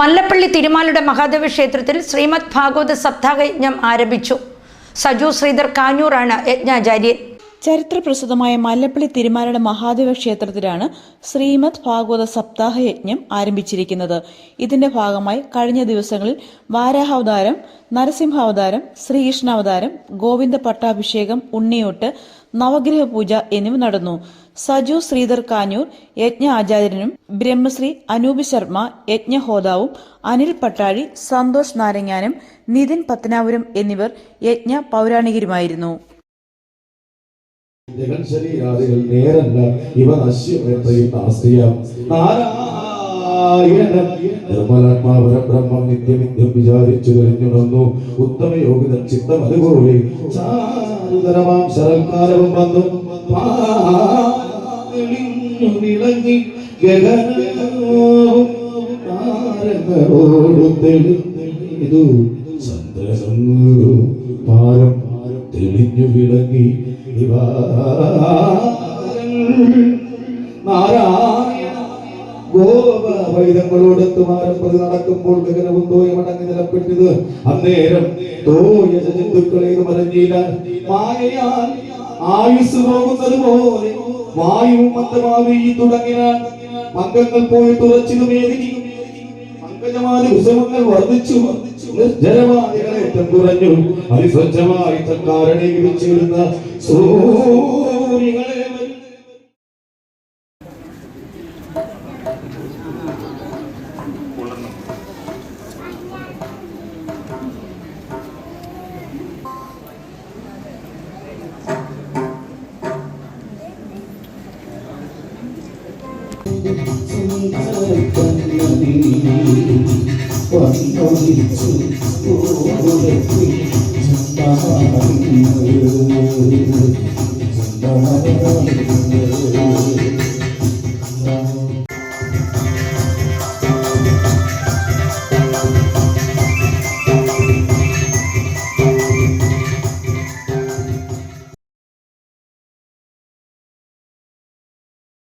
മല്ലപ്പള്ളി തിരുമാലയുടെ മഹാദേവ ക്ഷേത്രത്തിൽ ശ്രീമദ് ഭാഗവത സപ്താഹയജ്ഞം ആരംഭിച്ചു. സജു ശ്രീധർ കാഞ്ഞൂറാണ് യജ്ഞാചാര്യൻ. ചരിത്രപ്രസിദ്ധമായ മല്ലപ്പള്ളി തിരുമാലയുടെ മഹാദേവ ക്ഷേത്രത്തിലാണ് ശ്രീമദ് ഭാഗവത സപ്താഹ യജ്ഞം ആരംഭിച്ചിരിക്കുന്നത്. ഇതിന്റെ ഭാഗമായി കഴിഞ്ഞ ദിവസങ്ങളിൽ വാരാഹാവതാരം, നരസിംഹാവതാരം, ശ്രീകൃഷ്ണാവതാരം, ഗോവിന്ദ പട്ടാഭിഷേകം, ഉണ്ണിയോട്ട്, നവഗ്രഹ പൂജ എന്നിവ നടന്നു. സജു ശ്രീധർ കാഞ്ഞൂർ യജ്ഞ ആചാര്യനും ബ്രഹ്മശ്രീ അനൂപ് ശർമ്മ യജ്ഞഹോതാവും, അനിൽ പട്ടാഴി, സന്തോഷ് നാരങ്ങാനും, നിതിൻ പത്തനാപുരം എന്നിവർ യജ്ഞ പൗരാണികരുമായിരുന്നു. ജഗൻശരീരാദികൾ നേരല്ല, ഇവ നശ്യമെത്രയും നാസ്തിയം. നാരായണൻ നിർമ്മലാത്മാപരബ്രഹ്മം നിത്യമിത്യം വിചാരിച്ചു കഴിഞ്ഞുണർന്നു. ഉത്തമയോഗിത ചിത്തം അതുപോലെ ചാരുതരമാം ശരൽക്കാലവും വന്നു വിളങ്ങി ഗഗനവും താരങ്ങളോട് തെളിഞ്ഞു ചന്ദ്രനും പാരം തെളിഞ്ഞു വിളങ്ങി. നാരായണ ഗോപവൈദങ്ങളോടൊത്ത് മാരപ്പതി നടക്കുമ്പോൾ ഗഗനവും തോയമടങ്ങി നിലപ്പെട്ടത്. അന്നേരം തോയ ജന്തുക്കളേത് മറഞ്ഞില്ല. മായയാൽ ആയുസ് പോകുന്നത് പോലെ വായുവും മന്ദമാവി തുടങ്ങിനാൽ മംഗങ്ങൾ പോയി തുറച്ചിതു മേദിനി. പങ്കജമാതി ഉത്സവങ്ങൾ വർദ്ധിച്ചു. നിർജ്ജലവാദികളേറ്റം കുറഞ്ഞു. അതിസ്വച്ഛമായി തക്കാരണീകരിച്ചിരുന്ന സൂര്യകളെ